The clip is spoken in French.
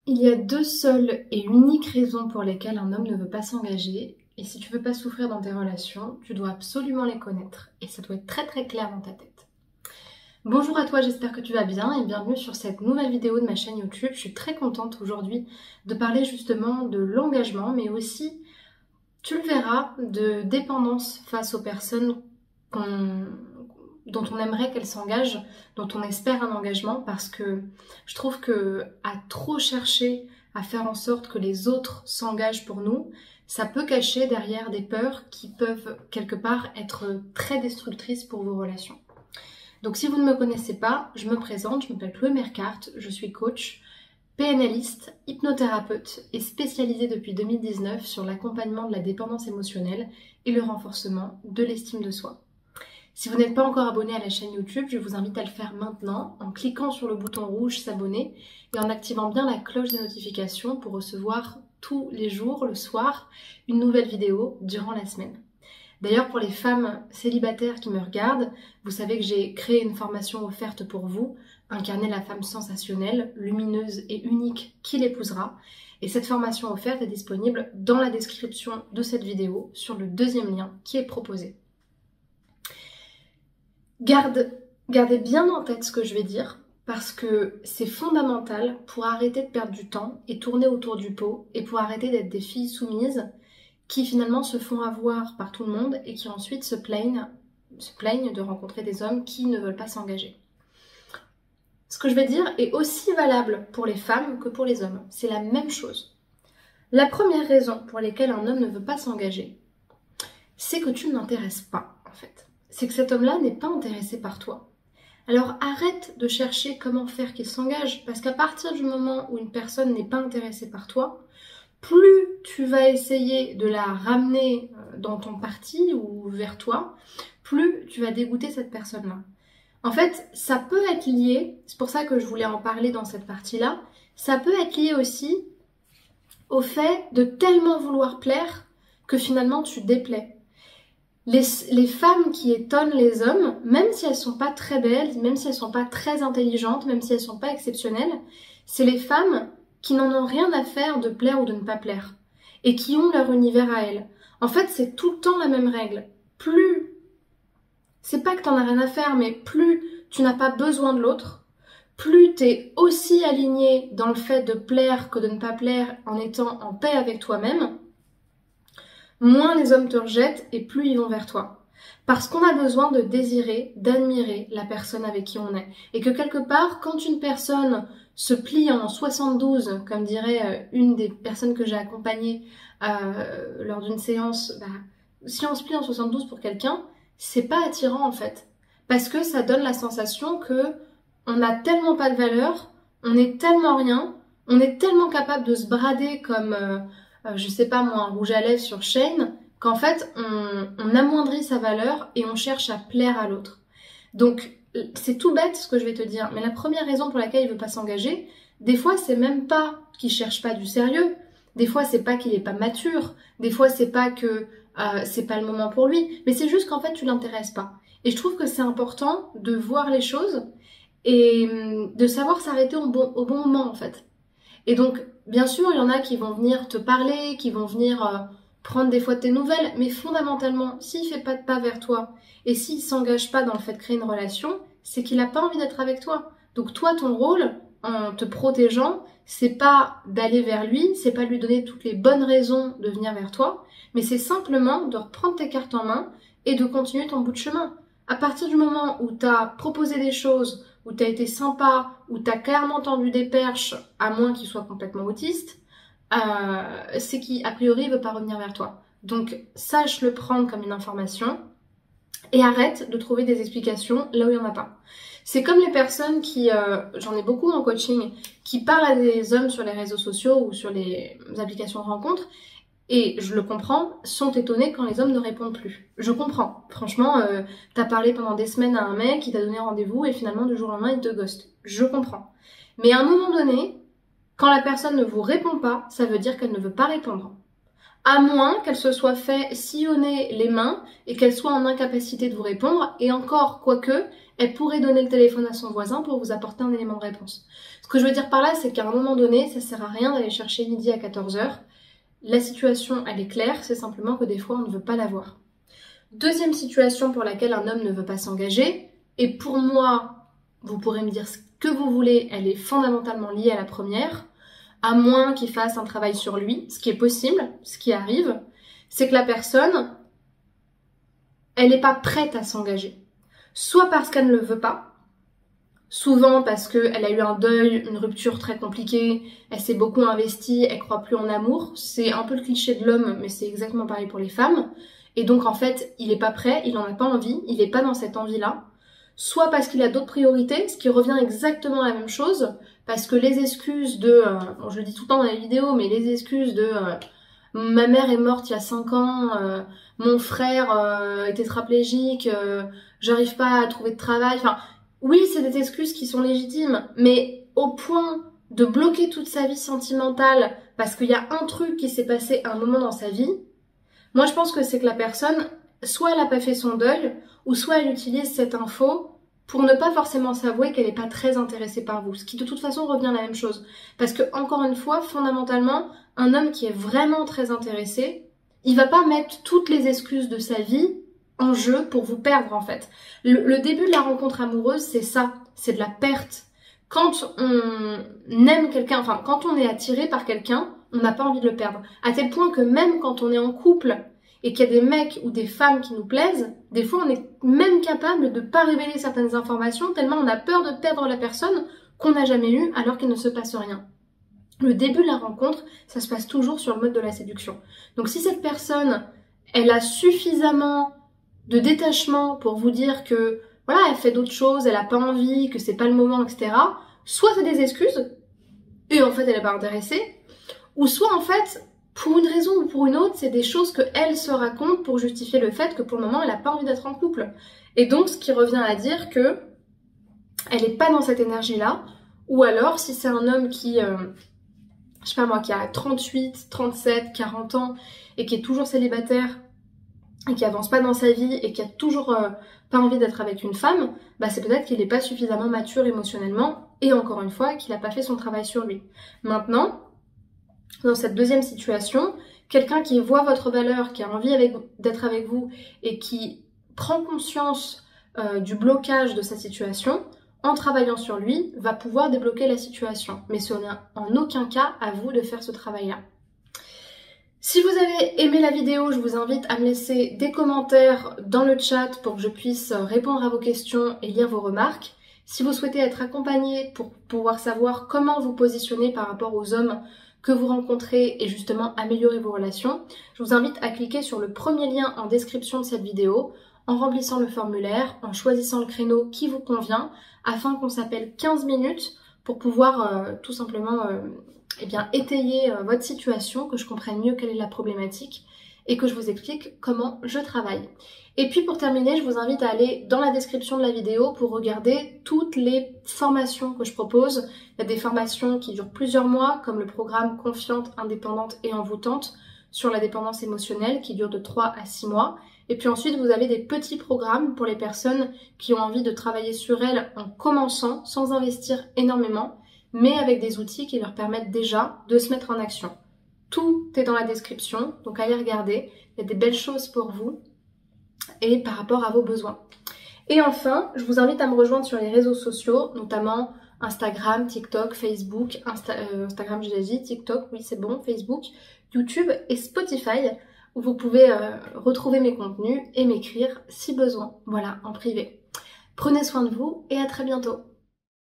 Il y a deux seules et uniques raisons pour lesquelles un homme ne veut pas s'engager, et si tu veux pas souffrir dans tes relations, tu dois absolument les connaître, et ça doit être très très clair dans ta tête. Bonjour à toi, j'espère que tu vas bien et bienvenue sur cette nouvelle vidéo de ma chaîne YouTube. Je suis très contente aujourd'hui de parler justement de l'engagement, mais aussi, tu le verras, de dépendance face aux personnes dont on aimerait qu'elles s'engagent, dont on espère un engagement, parce que je trouve que à trop chercher à faire en sorte que les autres s'engagent pour nous, ça peut cacher derrière des peurs qui peuvent quelque part être très destructrices pour vos relations. Donc si vous ne me connaissez pas, je me présente, je m'appelle Chloé Mercart, je suis coach, PNListe, hypnothérapeute et spécialisée depuis 2019 sur l'accompagnement de la dépendance émotionnelle et le renforcement de l'estime de soi. Si vous n'êtes pas encore abonné à la chaîne YouTube, je vous invite à le faire maintenant en cliquant sur le bouton rouge s'abonner et en activant bien la cloche des notifications pour recevoir tous les jours, le soir, une nouvelle vidéo durant la semaine. D'ailleurs, pour les femmes célibataires qui me regardent, vous savez que j'ai créé une formation offerte pour vous, Incarner la femme sensationnelle, lumineuse et unique qui l'épousera. Et cette formation offerte est disponible dans la description de cette vidéo sur le deuxième lien qui est proposé. Gardez bien en tête ce que je vais dire, parce que c'est fondamental pour arrêter de perdre du temps et tourner autour du pot, et pour arrêter d'être des filles soumises qui finalement se font avoir par tout le monde et qui ensuite se plaignent de rencontrer des hommes qui ne veulent pas s'engager. Ce que je vais dire est aussi valable pour les femmes que pour les hommes. C'est la même chose. La première raison pour laquelle un homme ne veut pas s'engager, c'est que tu ne l'intéresses pas, en fait. C'est que cet homme-là n'est pas intéressé par toi. Alors arrête de chercher comment faire qu'il s'engage, parce qu'à partir du moment où une personne n'est pas intéressée par toi, plus tu vas essayer de la ramener dans ton parti ou vers toi, plus tu vas dégoûter cette personne-là. En fait, ça peut être lié, c'est pour ça que je voulais en parler dans cette partie-là, ça peut être lié aussi au fait de tellement vouloir plaire que finalement tu déplais. Les femmes qui étonnent les hommes, même si elles sont pas très belles, même si elles sont pas très intelligentes, même si elles sont pas exceptionnelles, c'est les femmes qui n'en ont rien à faire de plaire ou de ne pas plaire, et qui ont leur univers à elles. En fait, c'est tout le temps la même règle. C'est pas que t'en as rien à faire, mais plus tu n'as pas besoin de l'autre, plus t'es aussi aligné dans le fait de plaire que de ne pas plaire en étant en paix avec toi-même, moins les hommes te rejettent et plus ils vont vers toi. Parce qu'on a besoin de désirer, d'admirer la personne avec qui on est. Et que quelque part, quand une personne se plie en 72, comme dirait une des personnes que j'ai accompagnées lors d'une séance, si on se plie en 72 pour quelqu'un, c'est pas attirant en fait. Parce que ça donne la sensation que on n'a tellement pas de valeur, on est tellement rien, on est tellement capable de se brader comme, je sais pas moi, un rouge à lèvres sur Shane, qu'en fait on amoindrit sa valeur et on cherche à plaire à l'autre. Donc c'est tout bête ce que je vais te dire, mais la première raison pour laquelle il veut pas s'engager, des fois c'est même pas qu'il cherche pas du sérieux, des fois c'est pas qu'il est pas mature, des fois c'est pas que c'est pas le moment pour lui, mais c'est juste qu'en fait tu l'intéresses pas. Et je trouve que c'est important de voir les choses et de savoir s'arrêter au bon moment en fait. Et donc bien sûr il y en a qui vont venir te parler, qui vont venir prendre des fois tes nouvelles, mais fondamentalement s'il fait pas de pas vers toi et s'il s'engage pas dans le fait de créer une relation, c'est qu'il a pas envie d'être avec toi. Donc toi ton rôle en te protégeant, c'est pas d'aller vers lui, c'est pas de lui donner toutes les bonnes raisons de venir vers toi, mais c'est simplement de reprendre tes cartes en main et de continuer ton bout de chemin. À partir du moment où tu as proposé des choses, où tu as été sympa, où tu as clairement tendu des perches, à moins qu'il soit complètement autiste, c'est qu'il, a priori, il veut pas revenir vers toi. Donc, sache le prendre comme une information et arrête de trouver des explications là où il n'y en a pas. C'est comme les personnes qui, j'en ai beaucoup en coaching, qui parlent à des hommes sur les réseaux sociaux ou sur les applications de rencontres, et je le comprends, sont étonnés quand les hommes ne répondent plus. Je comprends. Franchement, t'as parlé pendant des semaines à un mec, il t'a donné rendez-vous et finalement du jour au lendemain il te ghoste. Je comprends. Mais à un moment donné, quand la personne ne vous répond pas, ça veut dire qu'elle ne veut pas répondre. À moins qu'elle se soit fait sillonner les mains et qu'elle soit en incapacité de vous répondre. Et encore, quoique, elle pourrait donner le téléphone à son voisin pour vous apporter un élément de réponse. Ce que je veux dire par là, c'est qu'à un moment donné, ça sert à rien d'aller chercher midi à 14h. La situation, elle est claire, c'est simplement que des fois, on ne veut pas la voir. Deuxième situation pour laquelle un homme ne veut pas s'engager, et pour moi, vous pourrez me dire ce que vous voulez, elle est fondamentalement liée à la première, à moins qu'il fasse un travail sur lui, ce qui est possible, ce qui arrive, c'est que la personne, elle n'est pas prête à s'engager. Soit parce qu'elle ne le veut pas, souvent parce qu'elle a eu un deuil, une rupture très compliquée, elle s'est beaucoup investie, elle croit plus en amour. C'est un peu le cliché de l'homme, mais c'est exactement pareil pour les femmes. Et donc en fait, il n'est pas prêt, il n'en a pas envie, il n'est pas dans cette envie-là. Soit parce qu'il a d'autres priorités, ce qui revient exactement à la même chose, parce que les excuses de, bon, je le dis tout le temps dans les vidéos, mais les excuses de ma mère est morte il y a 5 ans, mon frère est tétraplégique, j'arrive pas à trouver de travail, enfin, oui, c'est des excuses qui sont légitimes, mais au point de bloquer toute sa vie sentimentale parce qu'il y a un truc qui s'est passé à un moment dans sa vie, moi je pense que c'est que la personne, soit elle n'a pas fait son deuil, ou soit elle utilise cette info pour ne pas forcément s'avouer qu'elle n'est pas très intéressée par vous, ce qui de toute façon revient à la même chose. Parce que, encore une fois, fondamentalement, un homme qui est vraiment très intéressé, il va pas mettre toutes les excuses de sa vie en jeu pour vous perdre en fait. Le début de la rencontre amoureuse, c'est ça, c'est de la perte. Quand on aime quelqu'un, enfin quand on est attiré par quelqu'un, on n'a pas envie de le perdre. À tel point que même quand on est en couple et qu'il y a des mecs ou des femmes qui nous plaisent, des fois on est même capable de pas révéler certaines informations tellement on a peur de perdre la personne qu'on n'a jamais eue alors qu'il ne se passe rien. Le début de la rencontre, ça se passe toujours sur le mode de la séduction. Donc si cette personne, elle a suffisamment de détachement pour vous dire que voilà, elle fait d'autres choses, elle a pas envie, que c'est pas le moment, etc. Soit c'est des excuses, et en fait elle est pas intéressée, ou soit en fait, pour une raison ou pour une autre, c'est des choses qu'elle se raconte pour justifier le fait que pour le moment elle a pas envie d'être en couple. Et donc ce qui revient à dire que elle est pas dans cette énergie-là, ou alors si c'est un homme qui, je sais pas moi, qui a 38, 37, 40 ans et qui est toujours célibataire, et qui avance pas dans sa vie et qui a toujours pas envie d'être avec une femme, bah c'est peut-être qu'il n'est pas suffisamment mature émotionnellement et encore une fois qu'il n'a pas fait son travail sur lui. Maintenant, dans cette deuxième situation, quelqu'un qui voit votre valeur, qui a envie d'être avec vous et qui prend conscience du blocage de sa situation, en travaillant sur lui, va pouvoir débloquer la situation. Mais ce n'est en aucun cas à vous de faire ce travail-là. Si vous avez aimé la vidéo, je vous invite à me laisser des commentaires dans le chat pour que je puisse répondre à vos questions et lire vos remarques. Si vous souhaitez être accompagné pour pouvoir savoir comment vous positionner par rapport aux hommes que vous rencontrez et justement améliorer vos relations, je vous invite à cliquer sur le premier lien en description de cette vidéo en remplissant le formulaire, en choisissant le créneau qui vous convient afin qu'on s'appelle 15 minutes pour pouvoir tout simplement étayer votre situation, que je comprenne mieux quelle est la problématique et que je vous explique comment je travaille. Et puis pour terminer, je vous invite à aller dans la description de la vidéo pour regarder toutes les formations que je propose. Il y a des formations qui durent plusieurs mois, comme le programme Confiante, Indépendante et Envoûtante sur la dépendance émotionnelle qui dure de 3 à 6 mois. Et puis ensuite, vous avez des petits programmes pour les personnes qui ont envie de travailler sur elles en commençant, sans investir énormément, mais avec des outils qui leur permettent déjà de se mettre en action. Tout est dans la description, donc allez regarder, il y a des belles choses pour vous et par rapport à vos besoins. Et enfin, je vous invite à me rejoindre sur les réseaux sociaux, notamment Instagram, TikTok, Facebook, Instagram j'ai déjà dit, TikTok, oui c'est bon, Facebook, YouTube et Spotify, où vous pouvez retrouver mes contenus et m'écrire si besoin, voilà, en privé. Prenez soin de vous et à très bientôt.